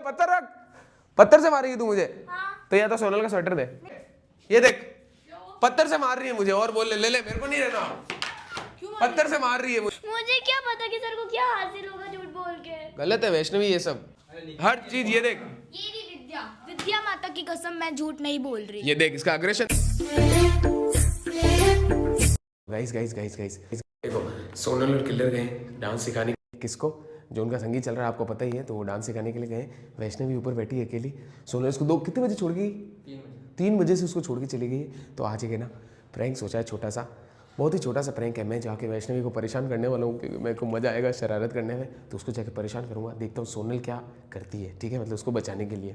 पत्थर रख, पत्थर से मारेगी तू मुझे? तो या तो सोनल का स्वेटर दे, ये देख पत्थर से मार रही है मुझे और बोल ले ले मेरे को नहीं रहना, पत्थर से मार रही है मुझे। मुझे क्या पता कि सर को क्या हासिल होगा झूठ बोल के। गलत है वैष्णवी ये सब, हर चीज। ये देख, ये नहीं विद्या, विद्या माता की कसम मैं झूठ नहीं बोल रही। ये देख इसका aggression. Guys guys guys guys देखो, सोनल और किलर गए डांस सिखाने, किसको? जो उनका संगीत चल रहा है आपको पता ही है, तो वो डांस सिखाने के लिए गए। वैष्णवी ऊपर बैठी है अकेली, सोनल इसको कितने बजे छोड़ गई? 3 बजे से उसको छोड़ के चली गई। तो आज है ना प्रैंक सोचा है, छोटा सा, बहुत ही छोटा सा प्रैंक है। मैं जाके वैष्णवी को परेशान करने वाला हूँ, क्योंकि मेरे को मज़ा आएगा शरारत करने में। तो उसको जाके परेशान करूँगा, देखता हूँ सोनल क्या करती है, ठीक है, मतलब उसको बचाने के लिए,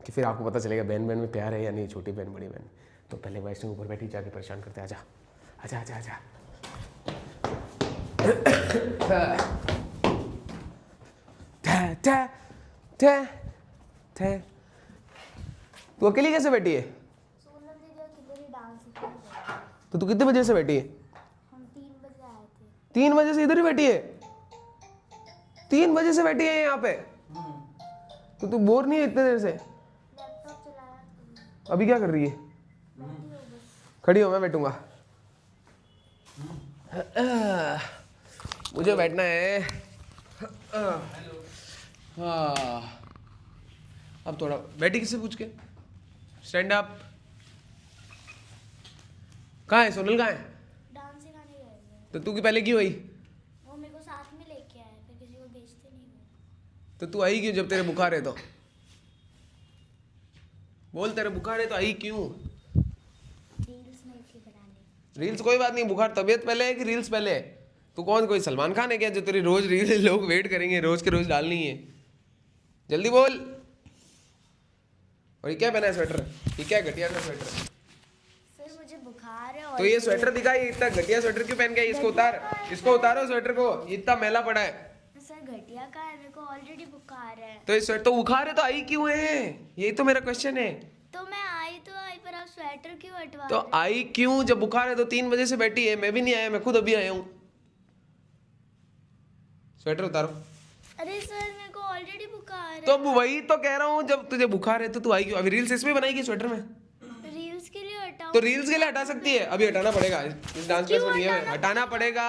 कि फिर आपको पता चलेगा बहन बहन में प्यार है या नहीं, छोटी बहन बड़ी बहन। तो पहले वैष्णवी ऊपर बैठी, जाके परेशान करते। आजा आजा आजा आजा। तू अकेली कैसे बैठी है? तो तू कितने बजे से बैठी है? हम 3 बजे आए थे। 3 बजे से इधर ही बैठी है? 3 बजे से बैठी है यहाँ पे? तो तू बोर नहीं है इतने देर से? लैपटॉप चलाया। अभी क्या कर रही है? खड़ी हो, मैं बैठूंगा। मुझे बैठना है। हाँ, अब थोड़ा बैठी, किससे पूछ के? Stand up. कहाँ है सोनल, कहाँ है? डांस सिखाने गए थे। तो तू की पहले क्यों आई? वो मेरे को साथ में लेके आए, फिर किसी को भेजते नहीं वो। तो तू आई क्यों जब तेरे बुखार है? तो बोल, तेरे बुखार है तो आई क्यों? रील्स नहीं थी बनाने। रील्स कोई बात नहीं, बुखार तबीयत पहले है कि रील्स पहले है? तू कौन, कोई सलमान खान है क्या जो तेरी रोज रील लोग वेट करेंगे, रोज के रोज डालनी है? जल्दी बोल। और ये क्या पहना है स्वेटर? ये क्या घटिया सा स्वेटर? सर मुझे बुखार है। और तो ये स्वेटर दिखा, ये इतना घटिया स्वेटर क्यों पहन के आई? इसको उतार, इसको उतारो स्वेटर को, ये इतना मैला पड़ा है। सर घटिया का है, मेरे को ऑलरेडी बुखार है। तो ये स्वेटर, तो बुखार है तो आई क्यों है? यही तो मेरा क्वेश्चन है। तो मैं आई तो आई, पर आप स्वेटर क्यों हटवा तो आई क्यों जब बुखार है? तो 3 बजे से बैठी है, मैं भी नहीं आया, मैं खुद अभी आया हूँ। स्वेटर उतारो। अरे सर मेरे को ऑलरेडी बुखार है। तो वही तो कह रहा हूँ, जब तुझे बुखार है तो तू आई क्यों? अभी रील्स इसमें बनाएगी स्वेटर में? रील्स के लिए हटाऊं? तो रील्स के लिए हटा सकती है, अभी हटाना पड़ेगा। इस डांस क्लास में नहीं है, हटाना पड़ेगा।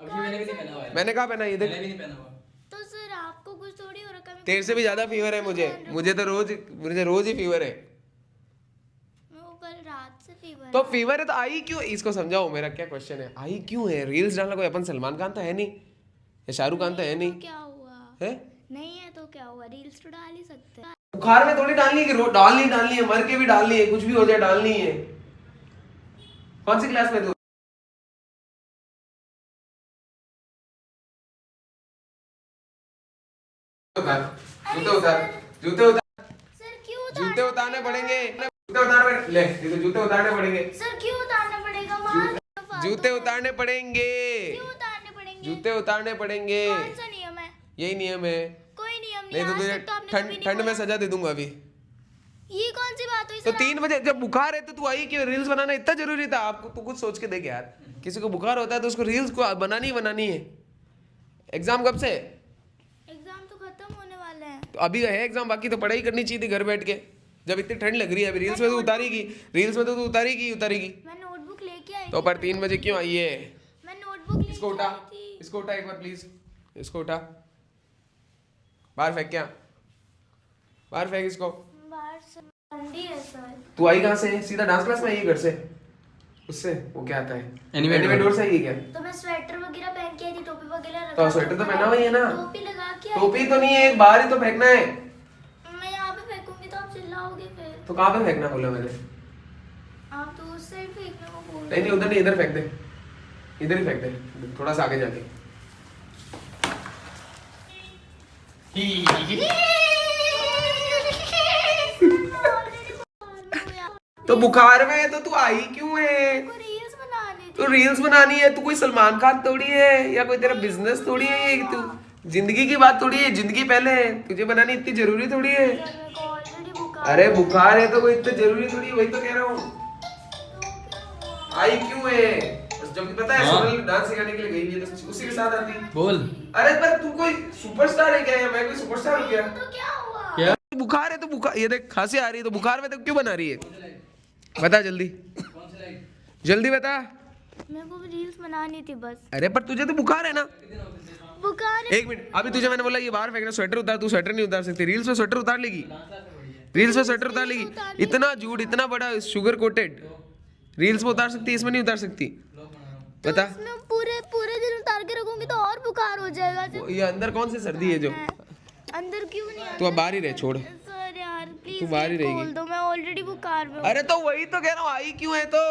अभी मैंने भी नहीं पहना हुआ है। मैंने कहा पहना, ये देख। मैंने भी नहीं पहना हुआ। तो सर आपको कुछ थोड़ी हो रखा है। तेरे से भी ज्यादा फीवर है मुझे, मुझे रोज ही फीवर है। मेरे को कल रात से फीवर तो फीवर है तो आई क्यों? इसको समझाओ, मेरा क्या क्वेश्चन है, आई क्यों है? रील्स डालना कोई अपन सलमान खान तो है नहीं, या शाहरुख खान तो है नहीं, क्या हुआ है? नहीं है तो क्या हुआ, रील्स तो डाल ही सकते हैं। बुखार में थोड़ी डालनी है कि डालनी है, मर के भी डालनी है, कुछ भी हो जाए डालनी है। कौन सी क्लास में तू? जूते उतार, जूते उतार, सर क्यों जूते उतारने पड़ेंगे, जूते उतारने ले, ये तो जूते उतारने पड़ेंगे। सर क्यों उतारना पड़ेगा? मार जूते उतारने पड़ेंगे, क्यों उतारने पड़ेंगे? जूते उतारने पड़ेंगे। कौन सा नियम है? यही नियम है। कोई नियम नहीं नहीं। तो आज तुझे तक तो आपने कभी नहीं ठंड में बोला। सजा दे दूंगा अभी। ये कौन सी बात हुई तो सर? 3 बजे जब बुखार है तो तू आई क्यों? रील्स बनाना इतना जरूरी था आपको? तू कुछ सोच के देख यार, किसी को बुखार होता है तो उसको रील्स को बनानी ही बनानी है। एग्जाम कब से? एग्जाम तो खत्म होने वाले हैं। तो अभी है एग्जाम, बाकी तो पढ़ाई करनी चाहिए थी घर बैठ के, जब इतनी ठंड लग रही है। अभी रील्स में तो उतारेगी, रील्स में तो तू उतारेगी। मैं नोटबुक लेके आई तो पर 3 बजे क्यों आई है? मैं नोटबुक इसको लेके उठा, आई थी। इसको उठा एक बार प्लीज, इसको उठा, बाहर फेंक, क्या बाहर फेंक इसको। बाहर से ठंडी है सर। तू आई कहाँ से? सीधा डांस क्लास में आई है घर से? उससे वो क्या आता है, एनिमेटर से आई है क्या? तो मैं स्वेटर वगैरह पहन के आई थी, टोपी वगैरह लगा तो स्वेटर तो पहना हुआ ही है ना? टोपी लगा के आई टोपी तो नहीं है, बाहर ही तो फेंकना है। मैं यहाँ पे फेंकूंगी तो आप चिल्लाओगे फिर। तो कहाँ पे फेंकना बोला मैंने? आप तो उस साइड फेंकने को बोल नहीं उधर नहीं, इधर फेंक दे, इधर ही फेंक दे, थोड़ा सा आगे जाके। तो बुखार में है तो तू आई क्यों है? रील्स बनानी थी। तो रील्स बनानी है, तू कोई सलमान खान थोड़ी है, या कोई तेरा बिजनेस थोड़ी है, तू जिंदगी की बात थोड़ी है, जिंदगी पहले है, तुझे बनानी इतनी जरूरी थोड़ी है। मेरे को ऑलरेडी बुखार। अरे बुखार है तो कोई इतनी जरूरी थोड़ी है, वही तो कह रहा हूँ। आई क्यों है? जब पता है सोनल डांस सिखाने के लिए गई है तो उसी के साथ आती। बोल। अरे पर तू कोई सुपरस्टार है क्या? मैं कोई सुपरस्टार हूँ क्या? तो क्या हुआ? क्या? बुखार है तो बुखार, ये देख खांसी आ रही है तो बुखार में तो क्यों बना रही है? बता जल्दी, कौन सी लाइट? जल्दी बता। मेरे को रील्स बनानी थी बस। अरे पर तुझे तो बुखार है ना। बुखार है। एक मिनट, अभी तुझे मैंने बोला ये बाहर फेंकना, स्वेटर उतार, तू स्वेटर नहीं उतार सकती। रील्स में स्वेटर उतार लेगी, रील्स में स्वेटर उतार लेगी। इतना झूठ, इतना बड़ा शुगर कोटेड, रील्स में उतार सकती है, इसमें नहीं उतार सकती। बता। इसमें पूरे पूरे दिन उतार के रखूंगी तो और बुखार हो जाएगा। ये अंदर कौन सी सर्दी है जो? अंदर क्यों नहीं? तू अब बाहर ही रह, छोड़। सर यार प्लीज तू बाहर ही रहेगी। खोल दो, मैं ऑलरेडी बुखार में हूँ। अरे तो वही तो कह रहा हूँ, आई क्यों है तो?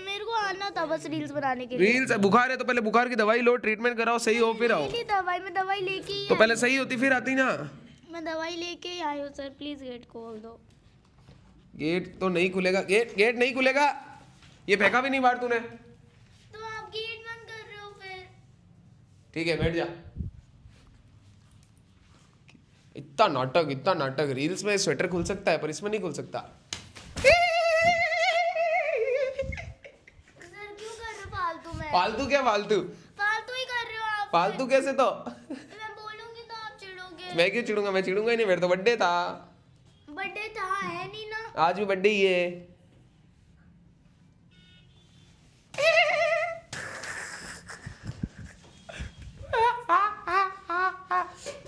मेरे को आना था बस रील्स बनाने के लिए। रील्स, बुखार है तो पहले बुखार की दवाई लो, ट्रीटमेंट कराओ, सही हो फिर आओ। नहीं दवाई, मैं दवाई लेके ही तो पहले सही होती फिर आती ना। मैं दवाई लेके ही आई हूँ सर, प्लीज गेट खोल दो। गेट तो नहीं खुलेगा, गेट नहीं खुलेगा। ये फेंका भी नहीं बाहर तूने। तो आप गेट बंद कर रहे हो फिर? ठीक है बैठ जा। इतना नाटक, इतना नाटक। रील्स में स्वेटर खुल सकता है पर इसमें नहीं खुल सकता। सर क्यों कर रहे हो फालतू में? फालतू क्या फालतू? फालतू ही कर रहे हो आप। फालतू कैसे तो? मैं बोलूंगी तो आप चिढ़ोगे। मैं क्यों चिढ़ूंगा? मैं चिढ़ूंगा ही नहीं, मेरा तो बर्थडे था। बर्थडे था है नहीं ना? आज भी बर्थडे ही है।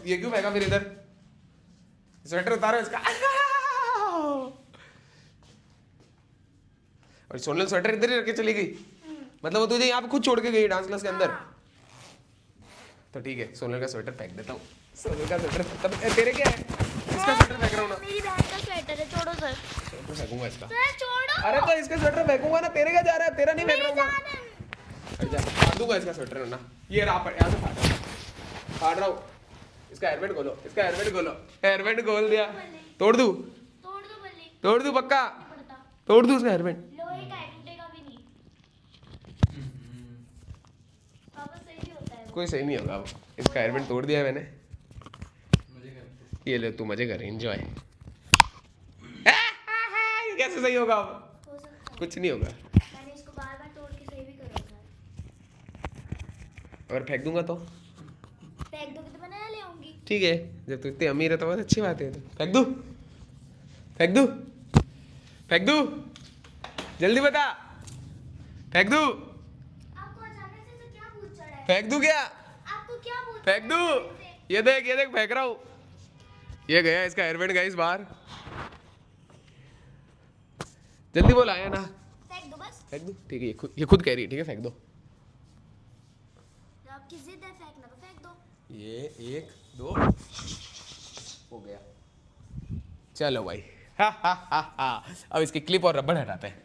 ये क्यों फेंका फिर इधर? स्वेटर उतारो इसका। और सोनल स्वेटर इधर ही रख के चली गई, मतलब वो तुझे यहाँ पे खुद छोड़ के गई डांस क्लास के अंदर। तो ठीक है, सोनल का स्वेटर फेंक देता हूँ। सोनल का स्वेटर तब तेरे क्या है? इसका स्वेटर फेंक रहा हूँ ना। मेरी बहन का स्वेटर है, छोड़ो सर। स्वेटर फेंकूंगा इसका। सर छोड़ो। अरे तो इसका स्वेटर फेंकूंगा ना, तेरे क्या जा रहा है? तेरा नहीं फेंक रहा हूँ। अच्छा फाड़ दूंगा इसका स्वेटर ना। ये रहा, यहाँ से फाड़ रहा हूँ। इसका हेयरबैंड खोलो, इसका हेयरबैंड खोलो। हेयरबैंड खोल दिया। तोड़ दूँ? तोड़ दो बल्ली। तोड़ दूँ पक्का? नहीं पड़ता। तोड़ दूँ इसका हेयरबैंड? लोहे का है, टूटेगा भी नहीं। पापा सही भी होता है वो। कोई सही नहीं होगा। अब इसका हेयरबैंड तोड़ दिया है मैंने। मजे कर। ये ले तू मजे कर, एंजॉय। कैसे सही होगा अब? हो सकता है। कुछ नहीं होगा। मैंने इसको बार बार तोड़ के सही भी करा था। अगर फेंक दूंगा तो? फेंक दोगे तो मैं नया ले आऊंगी। ठीक है, जब तू इतनी अमीर है तो बहुत अच्छी बात है। तो फेंक दूं? फेंक दूं? फेंक दूं? जल्दी बता। फेंक दूं? आपको अचानक से क्या भूत चढ़ा है? फेंक दूं क्या? आपको क्या भूत? फेंक दूं? ये देख फेंक रहा हूँ। ये गया इसका हेयरबैंड गाइस बाहर। जल्दी बोल, आया ना? फेंक दो बस। फेंक दूं? ठीक है, ये खुद कह रही है। ठीक है फेंक दो। जब आपकी जिद है फेंकना तो फेंक दो। ये 1 2 हो गया। चलो भाई। हा। अब इसकी क्लिप और रबड़ हटाते हैं।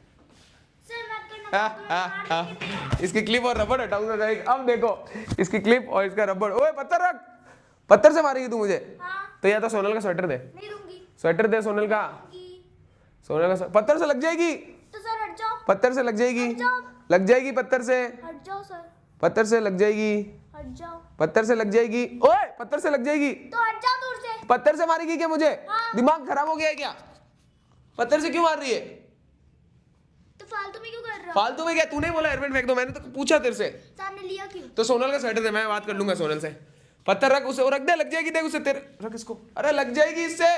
सर मत करना। इसकी क्लिप और रबड़ हटाऊंगा गाइस। अब देखो इसकी क्लिप और इसका रबड़। ओए पत्थर रख। पत्थर से मारेगी तू मुझे? हाँ। तो या तो सोनल का स्वेटर दे। नहीं दूंगी। स्वेटर दे सोनल का। सोनल का पत्थर से लग जाएगी। तो सर हट जाओ। पत्थर से लग जाएगी। हट जाओ। लग जाएगी पत्थर से। हट जाओ सर। पत्थर से लग जाएगी। हट जाओ। पत्थर से लग जाएगी। ओए पत्थर से लग जाएगी। तो हट जाओ दूर से। पत्थर से मारेगी क्या मुझे? हाँ। दिमाग खराब हो गया है क्या? पत्थर से क्यों मार रही है? तो फालतू में क्यों कर रहे हो? फालतू में क्या? तूने बोला हेयरबैंड फेंक दो, मैंने तो पूछा तेरे से। सामने लिया क्यों? तो सोनल का स्वेटर दे, मैं बात कर लूंगा सोनल से। पत्थर रख, उसे रख दे, लग जाएगी। देख उसे तेरे, रख इसको। अरे लग जाएगी इससे।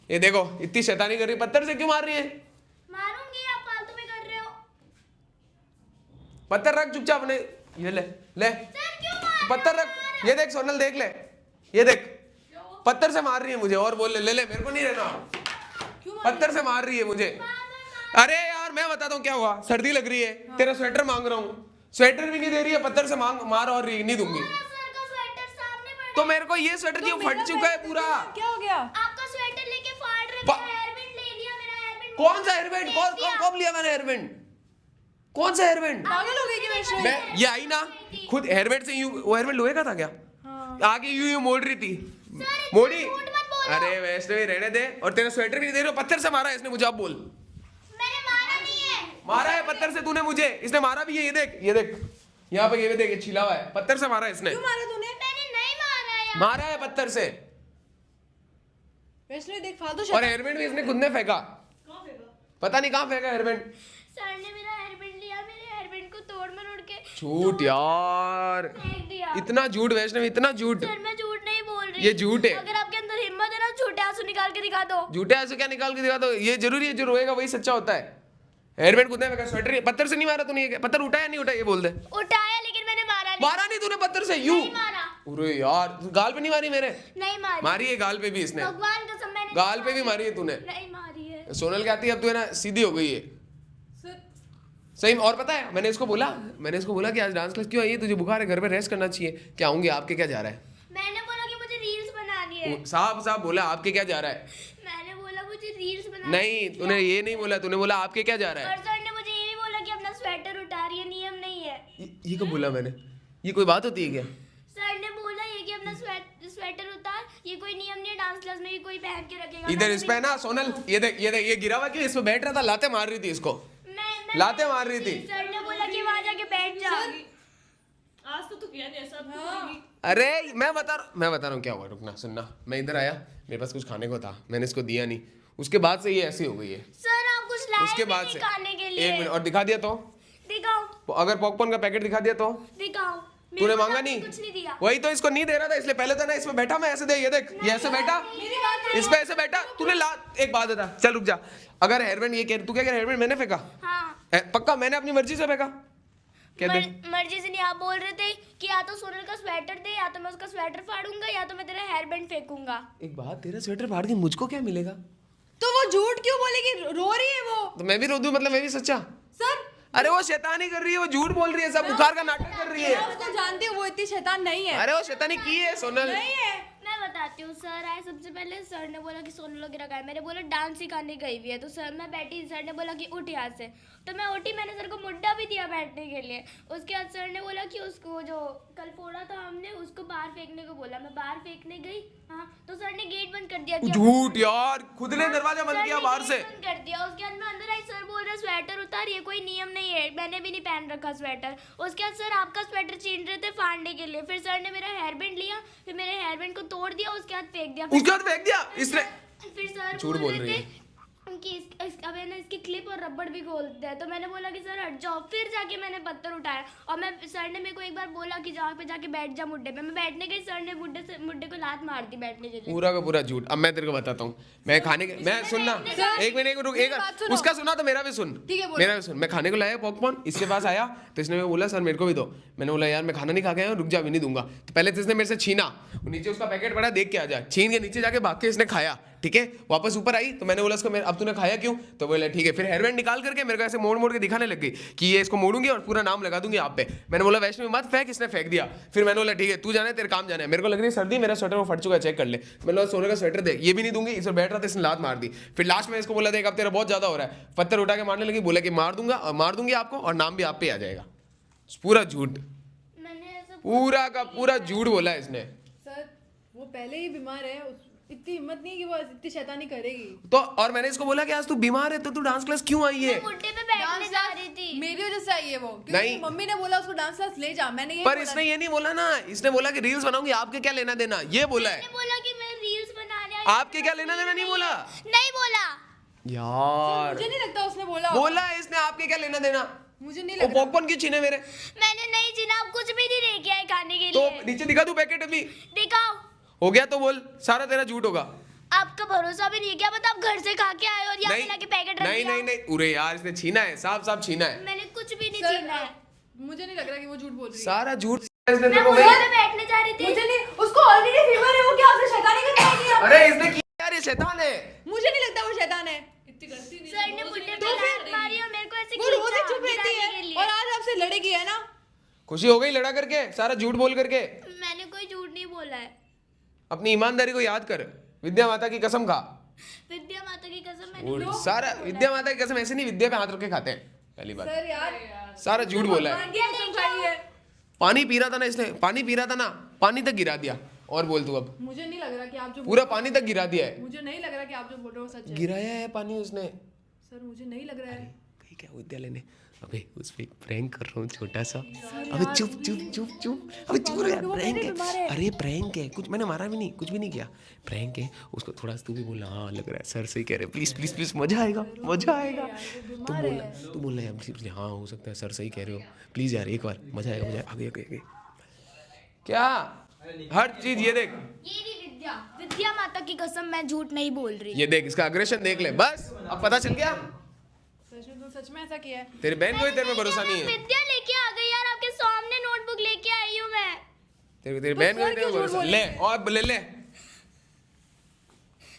ये देखो इतनी शैतानी कर रही है, पत्थर से क्यों मार रही है? मारूंगी, आप फालतू में कर रहे हो। पत्थर रख चुपचाप। नहीं ये ले सर क्यों मार? पत्थर रख। ये देख सोनल, देख ले, ये देख पत्थर से मार रही है मुझे। और बोल ले मेरे को नहीं रहना। पत्थर से मार रही है मुझे। अरे यार मैं बताता हूँ क्या हुआ। सर्दी लग रही है, तेरा स्वेटर मांग रहा हूँ, स्वेटर भी नहीं दे रही है, पत्थर से मार और रही, नहीं दूंगी। सर का स्वेटर सामने पड़ा तो मेरे को ये स्वेटर जो फट चुका है पूरा। क्या हो गया? आपका स्वेटर लेके फाड़ रहे थे, हेयरबैंड ले लिया मेरा हेयरबैंड। कौन सा हेयरबैंड? कब लिया मैंने हेयरबैंड? कौन सा हेयरबैंड? पागल हो गई कि वैसे? मैं ये आई ना खुद हेयरबैंड से यूं, वो हेयरबैंड लोहे का था क्या? आगे यूं मोड़ रही थी। मोड़ी। अरे वैष्णवी रहने दे। और तेरा स्वेटर भी नहीं दे रही हो, पत्थर से मारा है इसने मुझे। अब बोल। मैंने मारा नहीं है। मारा है पत्थर से तूने मुझे। इसने मारा भी है, ये देख यहाँ पे, ये देख, ये छिला हुआ है। पत्थर से मारा है इसने। क्यों मारा तूने? मैंने नहीं मारा यार। मारा है पत्थर से। वैष्णवी देख फालतू और हेयरबैंड भी इसने खुद ने फेंका। पता नहीं कहाँ फेंका हेयरबैंड। सर ने मेरा हेयरबैंड लिया, मेरे हेयरबैंड को तोड़ मरोड़ के झूठ यार, फेंक दिया। इतना झूठ वैष्णवी, इतना झूठ। सर मैं झूठ नहीं बोल रही। ये झूठ है। अगर आपके अंदर हिम्मत है ना झूठे आंसू निकाल के दिखा दो। झूठे आंसू क्या निकाल के दिखा दो? ये जरूरी है, जो रोएगा वही सच्चा होता है। हेयरबैंड कूदने में स्वेटर पत्थर से नहीं मारा तूने? ये पत्थर उठाया नहीं उठाया ये बोल दे। उठाया लेकिन मैंने मारा नहीं। मारा नहीं तूने पत्थर से? यूं? नहीं मारा। अरे यार गाल पे नहीं मारी मेरे? नहीं मारी। मारी है गाल पे भी इसने, भगवान कसम मैंने गाल पे भी मारी है तूने। नहीं मारी है। सोनल कहती है अब तू है ना सीधी हो गई है सही में। और पता है मैंने इसको बोला कि आज डांस क्लास क्यों आई है? तुझे बुखार है, घर पे रेस्ट करना चाहिए। क्या आऊंगी? आपके क्या जा रहा है? मैंने बोला कि मुझे रील्स बनानी है। साहब बोला आपके क्या जा रहा है? मैंने बोला मुझे रील्स बनानी नहीं तूने ये नहीं बोला, तूने बोला आपके क्या जा रहा है। और सर ने मुझे ये भी बोला कि अपना स्वेटर उतार, ये नियम नहीं है। ये कब बोला मैंने? ये कोई बात होती है क्या? सर ने बोला ये कि अपना स्वेटर उतार, ये कोई नियम नहीं है डांस क्लास में, ये कोई पहन के रखेगा। इधर इस पे ना सोनल ये देख ये गिरा हुआ क्यों? इस पे बैठ रहा था, लाते मार रही थी इसको, लाते मार रही थी। सर ने बोला कि वहां जाके बैठ जा। आज तो किया नहीं ऐसा। हाँ। अरे मैं बता रहा हूँ क्या हुआ। रुकना सुनना, मैं इधर आया, मेरे पास कुछ खाने को था, मैंने इसको दिया नहीं, उसके बाद से ये ऐसी हो गई है। सर आप कुछ लाए उसके भी बाद नहीं से खाने के लिए। 1 मिनट और दिखा दिया तो दिखाओ। अगर पॉपकॉर्न का पैकेट दिखा दिया तो दिखाओ। तूने मांगा नहीं? कुछ नहीं दिया। वही तो इसको नहीं दे रहा था, इसलिए पहले था ना इसमें बैठा मैं ऐसे दे, ये देख ये ऐसे बैठा, इस पे ऐसे बैठा तूने ला। एक बात बता, चल रुक जा, अगर हेयरबैंड ये कह तू क्या कह रहा, हेयरबैंड मैंने फेंका? हाँ पक्का मैंने अपनी मर्जी से फेंका? क्या दे? मर्जी से नहीं। आप बोल रहे थे कि या तो सोनल का स्वेटर दे, या तो मैं उसका स्वेटर फाड़ूंगा, या तो मैं तेरा हेयर बैंड फेंकूंगा। एक बात, तेरा स्वेटर फाड़ के मुझको क्या मिलेगा? तो वो झूठ क्यों बोलेगी? रो रही है वो। तो मैं भी रो दूं मतलब मैं भी सच्चा? सर अरे वो शैतानी कर रही है, वो झूठ बोल रही है, सब बुखार का नाटक कर रही है। मैं उसको जानती हूँ, वो इतनी शैतान नहीं है। अरे वो शैतानी की है सोनल। नहीं है। मैं बताती हूँ। सर आए सबसे पहले, सर ने बोला कि सोनल वगैरह का है, मैंने बोला डांस सिखाने गई हुई है। तो सर मैं बैठी, सर ने बोला कि उठ यहाँ से, तो मैं उठी, मैंने सर को मुड्डा भी दिया बैठने के लिए। उसके बाद सर ने बोला कि उसको जो कल फोड़ा था हमने, उसको बाहर फेंकने को बोला। मैं बाहर फेंकने गई, हाँ, तो सर ने गेट बंद कर दिया। झूठ यार, खुद ने दरवाजा बंद किया बाहर से। बंद कर दिया। उसके बाद मैं अंदर आई, सर बोल रहे स्वेटर उतार, ये कोई नियम नहीं है, मैंने भी नहीं पहन रखा स्वेटर। उसके बाद सर आपका स्वेटर छीन रहे थे फाड़ने के लिए, फिर सर ने मेरा हेयर बैंड लिया, फिर मेरे हेयर बैंड को तोड़ दिया, उसके बाद फेंक दिया। उसके बाद फेंक दिया इसने? फिर सर झूठ बोल रही है कि अब है ना इसकी क्लिप और रबड़ भी खोलते हैं। तो मैंने बोला कि सर हट जाओ। फिर जाके मैंने पत्थर उठाया, और मैं सर ने मेरे को एक बार बोला कि जहाँ पे जाके बैठ जा मुड्डे पे। मैं बैठने गई, सर ने मुड्डे को लात मार दी बैठने के लिए। पूरा का पूरा झूठ। अब मैं तेरे को बताता हूँ, मैं खाने के, मैं सुनना एक मिनट रुक, एक उसका सुना तो मेरा भी सुन, मेरा भी सुन। मैं खाने को लाया पॉपकॉर्न, इसके पास आया तो इसने बोला सर मेरे को भी दो। मैंने बोला यार मैं खाना नहीं खा के आया, रुक जा, भी नहीं दूंगा। तो पहले तो इसने मेरे से छीना, नीचे उसका पैकेट पड़ा, देख के आ जा, छीन के नीचे जाके भाग के इसने खाया, ठीक है। वापस ऊपर आई तो मैंने बोला इसको अब तूने खाया क्यों? तो बोला ठीक है। फिर हेयर बैंड निकाल करके मेरे को ऐसे मोड़ मोड़ के दिखाने लग गई कि ये इसको मोड़ूंगी और पूरा नाम लगा दूंगी आप पे। मैंने बोला वैष्णवी मत फेंक, इसने फेंक दिया। फिर मैंने बोला ठीक है तू जाना है, तेरे काम जाना है, मेरे को लग रही है सर्दी, मेरा स्वेटर वो फट चुका है, चेक कर ले। मैंने बोला सोने का स्वेटर दे, ये भी नहीं दूंगी। इस पर बैठ रहा था, इसने लात मार दी। फिर लास्ट में इसको बोला देख अब तेरा बहुत ज्यादा हो रहा है, पत्थर उठा के मारने लगी, बोला कि मार दूंगा और मार दूंगी आपको, और नाम भी आप पे आ जाएगा। पूरा झूठ, मैंने ऐसा पूरा का पूरा झूठ बोला है इसने। सर वो पहले ही बीमार है, इतनी हिम्मत नहीं है कि वो इतनी शैतानी करेगी। तो और मैंने इसको बोला कि आज तू बीमार है तो तू डांस क्लास क्यों आई है? मुड्डे पे बैठने जा रही थी। मेरी वजह से आई है वो, क्योंकि नहीं। मम्मी ने बोला उसको डांस क्लास ले जा, मैंने ये पर इसने ये नहीं बोला ना, इसने बोला कि रील्स बनाऊंगी, आपके क्या लेना देना, ये बोला है। मैंने बोला कि मैं रील्स बना रहा हूं। आपके क्या लेना देना नहीं बोला नहीं बोला। यार। मुझे नहीं लगता उसने बोला बोला है इसने, आपके क्या लेना देना। मुझे नहीं वो लग रहा। पॉपकॉर्न क्यों छीने मेरे? मैंने नहीं जीना, आप कुछ भी नहीं लेके आए खाने के तो लिए। नीचे दिखा दूं पैकेट अभी? दिखाओ। हो गया तो बोल, सारा तेरा झूठ होगा। आपका भरोसा भी नहीं है क्या? पता आप घर से खा के आए और यहाँ पे लाके पैकेट रख नहीं दिया। नहीं नहीं, उरे यार इसने छीना है, साफ छीना है। मैंने कुछ भी नहीं सर, छीना है। मुझे नहीं लग रहा कि वो झूठ बोल रही है। सारा झूठ इसने मैं तेरे को मुझे पे बैठने जा रही थी। मुझे नहीं, उसको ऑलरेडी फीवर है, वो क्या आपसे शैतानी करने आई है? अरे इसने किया यार, ये शैतान है। मुझे नहीं लगता वो शैतान है। इतनी गलती नहीं। सर ने मुझे पे तो फिर लात मारी और मेरे को ऐसे वो रोज ही खींचा चुप रहती गिराने के है लिए। और आज आपसे लड़ेगी, है ना? खुशी हो गई लड़ा करके, सारा झूठ बोल करके। मैंने कोई झूठ नहीं बोला है। अपनी ईमानदारी को याद कर, विद्या माता की कसम खा। विद्या माता की कसम मैंने और सारा विद्या माता की कसम, ऐसे नहीं विद्या पे हाथ रख के खाते हैं, पहली बात। सर यार सारा झूठ बोला है। भगवान की कसम खाई है। पानी पी रहा था ना इसने, पानी पी रहा था ना, पानी तक गिरा दिया। और बोल तू अब, मुझे नहीं लग रहा कि आप जो पूरा पानी तक गिरा दिया है। मुझे नहीं लग रहा कि आप जो बोल रहे हो सच है। गिराया है पानी उसने। सर मुझे नहीं लग रहा है। कहीं क्या विद्यालय ने, अबे उस पे प्रैंक कर रहा हूँ छोटा सा। अबे चुप चुप चुप चुप, अबे चुप रहो यार, प्रैंक है। अरे प्रैंक है, कुछ मैंने मारा भी नहीं, कुछ भी नहीं किया, प्रैंक है। उसको थोड़ा सा तू भी बोलना, हाँ लग रहा है सर सही कह रहे हैं, प्लीज प्लीज प्लीज, मजा आएगा मजा आएगा। तू बोलना यार प्लीज, हाँ हो सकता है सर सही कह रहे हो, प्लीज यार एक बार, मजा आएगा मजा आगे आगे आगे। क्या हर चीज ये देख, ये भी विद्या। विद्या माता की कसम मैं झूठ नहीं बोल रही। ये देख, इसका अग्रेशन देख ले, बस अब पता चल गया। सच में तुम सच में ऐसा किया है? तेरी बहन को ही तेरे में भरोसा नहीं है। विद्या लेके आ गई यार, आपके सामने नोटबुक लेके आई हूँ मैं। तेरी बहन को ही तेरे में भरोसा ले, और ले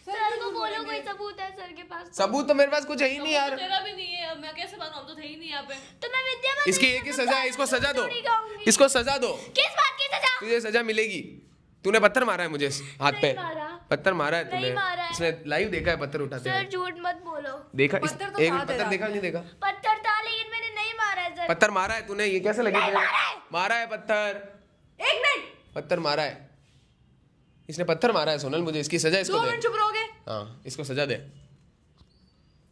सर को बोलो कोई सबूत है सर के पास। सबूत तो मेरे पास कुछ है ही नहीं यार। तेरा भी नहीं है, अब मैं कैसे मानूं? हम तो थे ही नहीं यहाँ पे। तो मैं विद्या माता इसकी की एक ही कसम सजा है, सर इसको को सजा दो, थोड़ी कहूंगी। इसको सजा दो। किस बात की सजा? तुझे सजा मिलेगी। तूने पत्थर मारा है मुझे हाथ पे, नहीं मारा। पत्थर मारा है नहीं तूने। मारा है। इसने लाइव देखा है पत्थर उठाते सर हैं। झूठ मत बोलो। देखा पत्थर तो एक था पत्थर तेरा देखा हाथ नहीं देखा? पत्थर था लेकिन मैंने नहीं मारा है सर। पत्थर मारा है तूने, ये कैसे लगे तुझे? मारा है पत्थर, एक मिनट, पत्थर मारा है इसने, पत्थर मारा है सोनल मुझे। इसकी सजा इसको 2 दे। मिनट चुप रहोगे? हाँ, इसको सजा दे।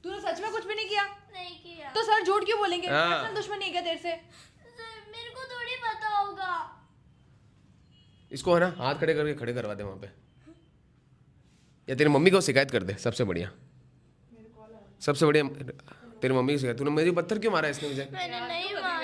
तूने सच में कुछ भी नहीं किया? नहीं किया। तो सर झूठ क्यों बोलेंगे? हाँ। पर्सनल दुश्मनी है क्या तेरे से? सर मेरे को थोड़ी पता होगा। इसको है ना हाथ खड़े करके खड़े करवा दे वहां पे, या तेरी मम्मी को शिकायत कर दे। सबसे बढ़िया, सबसे बढ़िया तेरी मम्मी की शिकायत। तूने मेरी पत्थर क्यों मारा इसने मुझे? मैंने नहीं मारा।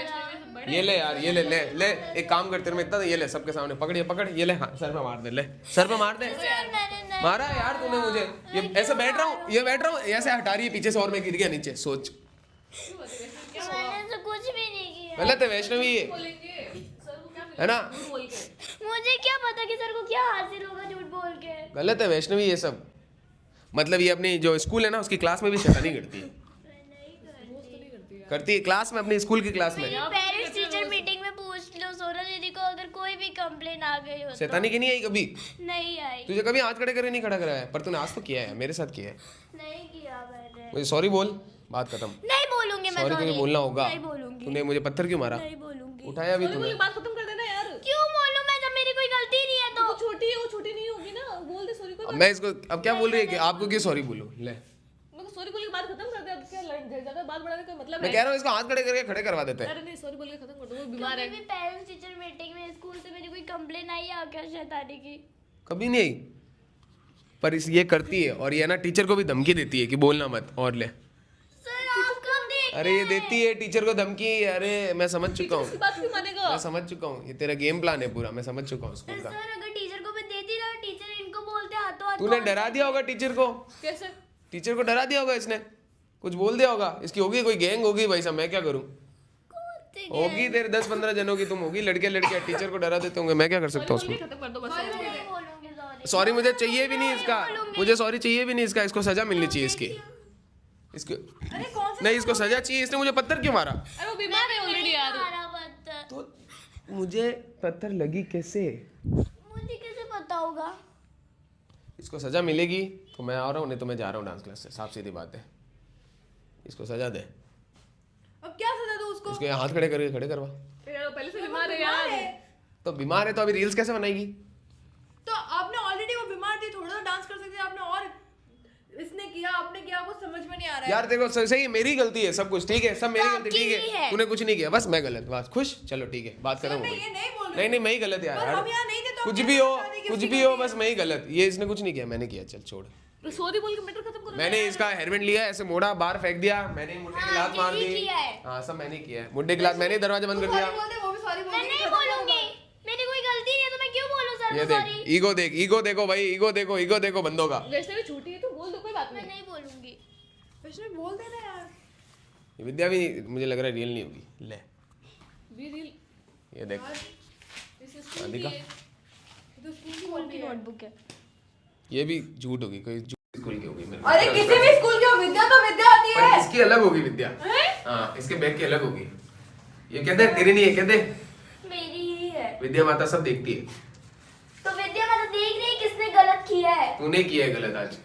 ये ले यार, ये ले एक काम कर, तेरे में इतना, ये ले सबके सामने पकड़, ये पकड़, ये ले, हाँ सर पे मार दे, ले सर पे मार दे। सर मैंने नहीं मारा है यार तूने मुझे। ये ऐसे बैठ रहा हूँ, ये बैठ रहा हूँ, ऐसे हटा रही है पीछे से और मैं गिर गया नीचे। सोच, मैंने तो कुछ भी नहीं किया। गलत है वैष्णवी ये, है ना? मुझे क्या पता कि सर को क्या हासिल होगा झूठ बोल के। गलत है वैष्णवी ये सब। मतलब ये अपनी जो स्कूल है ना उसकी क्लास में भी शैतानी करती है। करती है क्लास में, अपनी स्कूल की क्लास में। पेरेंट्स टीचर मीटिंग में पूछ लो सोनल दीदी को, अगर कोई भी कंप्लेन आ गई हो तो। शैतानी की नहीं आई कभी? नहीं आई। तुझे कभी हाथ खड़े करके नहीं खड़ा कराया, पर तूने आज तो किया है, मेरे साथ किया है। नहीं किया मैंने। मुझे सॉरी बोल, बात खत्म। नहीं बोलूंगी मैं। सॉरी तुझे sorry। बोलना होगा। नहीं बोलूंगी। तूने मुझे पत्थर क्यों मारा? नहीं बोलूंगी। उठाया भी तूने। बात खत्म कर देना यार। क्यों बोलूं मैं जब मेरी कोई गलती नहीं है तो? वो छोटी है, वो छोटी नहीं होगी ना, बोल दे सॉरी को। अब मैं इसको अब क्या बोल रही है कि आपको क्यों सॉरी बोलूं? ले, मैं सॉरी बोल के बात खत्म कर दे। अब क्या ज्यादा बात बढ़ाने का मतलब मैं है? कह रहा हूँ इसको हाथ खड़े करके खड़े करवा देते हैं। अरे नहीं, सॉरी बोल के खत्म कर दो, वो बीमार कभी है। भी पेरेंट्स टीचर मीटिंग में स्कूल से मेरी कोई कंप्लेन आई है क्या शैतानी की? कभी नहीं आई, पर इस ये करती है, और ये ना टीचर को भी धमकी देती है कि बोलना मत। और ले, सर आप कब देख? अरे ये देती है टीचर को धमकी। अरे मैं समझ चुका हूँ, उसकी बात क्यों मानेगा? मैं समझ चुका हूँ, ये तेरा गेम प्लान है पूरा, मैं समझ चुका हूँ स्कूल का। सर अगर टीचर को मैं देती ना, टीचर इनको बोलते हाथों हाथ। तूने डरा दिया होगा टीचर को, कैसे? टीचर को डरा दिया होगा इसने, कुछ बोल दिया होगा। इसकी होगी कोई गैंग होगी भाई साहब, मैं क्या करूँ? होगी तेरे 10-15 जनों की, तुम होगी लड़के लड़के टीचर को डरा देते होंगे, मैं क्या कर सकता हूँ उसमें? खत्म कर दो बस। नहीं बोलूंगी सॉरी। सॉरी मुझे चाहिए भी नहीं इसका, मुझे सॉरी चाहिए भी नहीं इसका। इसको सजा मिलनी चाहिए इसकी, इसको अरे कौन सा? नहीं, इसको सजा चाहिए। इसने मुझे पत्थर क्यों मारा? अरे वो बीमार है ऑलरेडी यार। मारा पत्थर। तो मुझे पत्थर लगी कैसे? मुझे कैसे पता होगा? इसको सजा मिलेगी तो मैं आ रहा हूँ, नहीं तो मैं जा रहा हूँ डांस क्लास से। साफ सीधी बात है, इसको सजा दे। अब क्या सजा दूं उसको? इसको यहाँ हाथ खड़े करके खड़े करवा। यार वो पहले से बीमार है यार। तो बीमार है तो अभी रील्स कैसे बनाएगी? तो आपने ऑलरेडी, वो बीमार थी, थोड़ा सा डांस कर सकते थे आपने, और इसने किया, आपने किया, कुछ समझ में नहीं आ रहा है। यार देखो सही है, मेरी गलती है सब कुछ, ठीक है, सब मेरी तो गलती, आपकी ठीक ही है। है। तूने कुछ नहीं किया, बस मैं गलत, बस खुश, चलो ठीक है, बात खत्म हो मैं गई। ये नहीं बोल रही। नहीं नहीं, मैं ही गलत यार। पर हम यहाँ नहीं थे तो कुछ हम भी कैसे हो, बता दें कि कुछ उसकी भी हो, गलती बस है? मैं ही गलत। ये इसने कुछ नहीं किया, मैंने किया। चल छोड़। सॉरी बोल के मैटर खत्म करो। मैंने इसका हेलमेट लिया, ऐसे मोड़ा, बाहर फेंक दिया, मैंने मुड्ढे की लात मार यही दी। किया है। हाँ सब मैंने किया है, मुड्ढे की लात मैंने, दरवाजा बंद कर सॉरी दिया। बोल दे, वो भी सॉरी बोल मैं नहीं बोलूंगी, मेरी कोई गलती नहीं है तो मैं क्यों बोलूं सर ये को देख, सॉरी? ईगो देख, ईगो देखो भाई, ईगो देखो, ईगो देखो बंदों का। वैसे भी छूटी है तो बोल दो, कोई बात मैं नहीं। नहीं बोलूंगी। वैष्णवी बोल दे ना यार। ये विद्या भी मुझे लग रहा है रियल नहीं होगी। ले बी रील। ये देख, इस स्कूल दिखा, की है। तो स्कूल की स्कूल कॉपी की है। नोटबुक है। ये भी झूठ होगी, कोई झूठ स्कूल की होगी मेरे को। अरे किसी भी स्कूल की हो, विद्या तो विद्या आती पर है। इसकी अलग होगी विद्या। हाँ इसके बैग की अलग होगी। ये कहते हैं तेरी नहीं है, कहते मेरी ही है। विद्या माता सब देखती है। तो विद्या मतलब देख रही है किसने गलत किया है। तूने किया है गलत आज।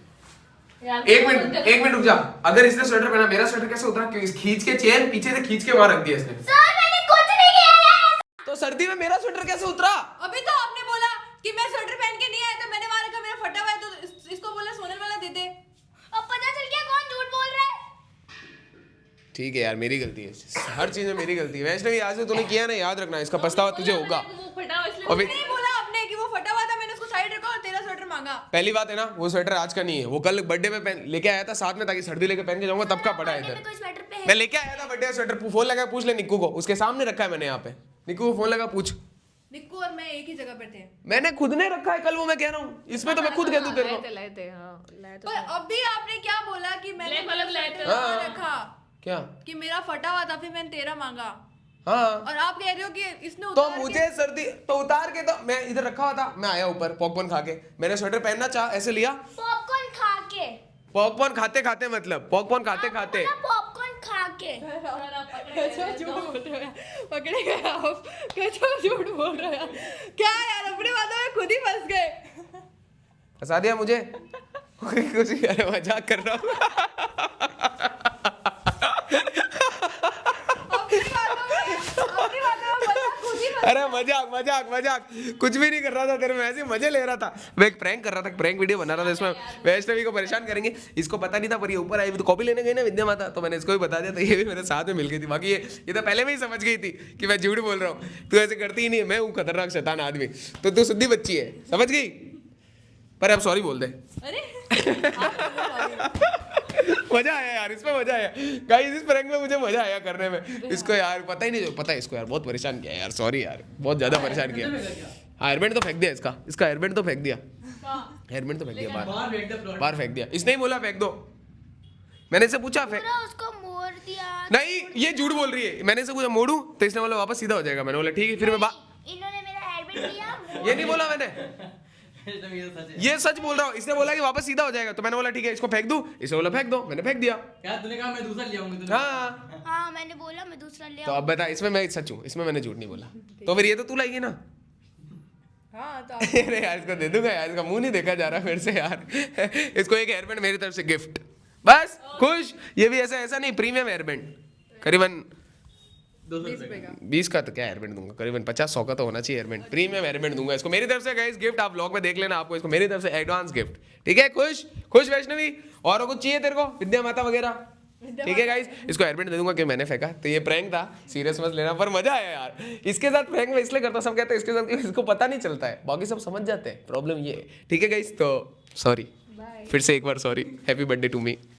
यार, एक मिनट रुक जा। अगर इसने स्वेटर पहना, मेरा स्वेटर कैसे उतरा? क्यों? खींच के चेन पीछे से खींच के वहां रख दिया इसने। सर मैंने कुछ नहीं किया है। तो सर्दी में मेरा स्वेटर कैसे उतरा? अभी तो आपने बोला कि मैं स्वेटर पहन के नहीं आया, तो मैंने वहां रखा, मेरा फटा हुआ है, तो इसको बोला सोनल वाला दे दे। अब पता चल गया कौन झूठ बोल रहा है। ठीक है यार, मेरी गलती है, हर चीज में मेरी गलती है। वैष्णवी आज से तूने किया ना, याद रखना, इसका पछतावा तुझे होगा। वो फटा हुआ इसलिए। और फिर नहीं बोला आपने कि वो फटा हुआ था, मैंने उसको साइड रखा और तेरा स्वेटर मांगा। पहली बात है ना, वो स्वेटर आज का नहीं है, वो कल बर्थडे पे पहन लेके आया था साथ में, ताकि सर्दी लेके पहन के जाऊंगा, तब का पड़ा है बर्थडे इधर। में कोई स्वेटर पहन। मैं लेके आया था बर्थडे स्वेटर, फोन लगा पूछ ले निक्कू को, उसके सामने रखा है मैंने यहाँ पे। निक्कू को फोन लगा पूछ, निक्कू और मैं एक ही जगह पे थे। मैंने खुद ने रखा है कल, वो मैं कह रहा हूँ, इसमें तो मैं खुद कह दूं तेरे को। लाए थे हाँ लाए पर अभी आपने क्या बोला कि मैंने Black वाला भी लाए थे। कहाँ रखा क्या? कि मेरा फटा हुआ था, फिर मैंने तेरा मांगा, हाँ और आप कह रहे हो कि इसने तो उतार मुझे सर्दी तो उतार के, तो मैं इधर रखा हुआ था, मैं आया ऊपर पॉपकॉर्न खा के, मैंने स्वेटर पहनना चाह ऐसे लिया, पॉपकॉर्न खा के, पॉपकॉर्न खाते खाते, मतलब पॉपकॉर्न खाते खाते। पॉपकॉर्न खा के। कैसा झूठ बोल रहे हो, पकड़े गए आप, कैसा झूठ बोल रहे हो क्या यार, अपनी बातों में खुद ही फंस गए। फंसा दिया मुझे। कुछ अरे मजाक कर रहा हूँ। अपनी बातों में खुद ही अरे मजाक मजाक मजाक, कुछ भी नहीं कर रहा था तेरे में, ऐसे मजे ले रहा था। मैं एक प्रैंक कर रहा था, प्रैंक वीडियो बना रहा था, इसमें वैष्णवी को परेशान करेंगे। इसको पता नहीं था, पर ये ऊपर आई तो कॉपी लेने गई ना विद्या माता, तो मैंने इसको भी बता दिया, तो ये भी मेरे साथ में मिल गई थी। बाकी ये तो पहले में ही समझ गई थी कि मैं झूठ बोल रहा हूँ, तू ऐसे करती ही नहीं है, मैं हूँ खतरनाक शैतान आदमी, तो तू सीधी बच्ची है, समझ गई। पर अब सॉरी बोल दे। अरे मजा आया यार, इसमें मजा आया गाइस, इस प्रैंक में मुझे मजा आया करने में। इसको यार पता ही नहीं, पता है इसको यार, बहुत परेशान किया यार, सॉरी यार, बहुत ज्यादा परेशान किया। हाँ हेयरबैंड तो फेंक दिया इसका हेयरबैंड तो फेंक दिया, हेयरबैंड तो फेंक दिया बाहर फेंक दे प्लॉट। बाहर फेंक दिया। इसने ही बोला फेंक दो, मैंने इसे पूछा फेंक, पूरा उसको मोड़ दिया। नहीं ये झूठ बोल रही है, मैंने इसे पूछा मोड़ू, तो इसने बोला वापस सीधा हो जाएगा, मैंने बोला ठीक है, फिर मैं इन्होंने मेरा हेयरबैंड लिया। ये नहीं बोला मैंने, एकदम ये सच है। ये सच बोल रहा हूँ। इसने बोला कि वापस सीधा हो जाएगा, तो मैंने बोला ठीक है इसको फेंक दूं, इसे बोला फेंक दो, मैंने फेंक दिया। क्या तूने कहा मैं दूसरा ले आऊंगी तूने? हाँ हाँ मैंने बोला मैं दूसरा ले तो अब बता, इसमें मैं सच हूँ, इसमें मैंने झूठ नहीं बोला, तो फिर ये तो तू लाएगी ना। हाँ तो अरे यार इसको दे दूंगा यार, इसका मुंह नहीं देखा जा रहा फिर से यार। इसको एक हेयरबैंड मेरी तरफ से गिफ्ट, बस खुश। ये भी ऐसा नहीं, प्रीमियम हेयरबैंड, करीबन 200 रुपए का। 20 का तो क्या हेयरबैंड दूंगा, करीबन 50-100 का तो होना चाहिए हेयरबैंड, प्रीमियम हेयरबैंड दूंगा इसको मेरी तरफ से गाइस, गिफ्ट आप व्लॉग में देख लेना, आपको इसको मेरी तरफ से एडवांस गिफ्ट, ठीक है। खुश खुश वैष्णवी, और कुछ चाहिए तेरे को, विद्या माता वगैरह, ठीक है गाइस। इसको हेयरबैंड दे दूंगा कि मैंने फेंका, तो ये प्रैंक था, सीरियस मत लेना, पर मजा आया यार इसके साथ प्रैंक में, इसलिए करता, सब कहते हैं इसके साथ, इसको पता नहीं चलता है, बाकी सब समझ जाते हैं, प्रॉब्लम ये है, ठीक है गाइस। तो सॉरी, फिर से एक बार sorry, happy birthday to me.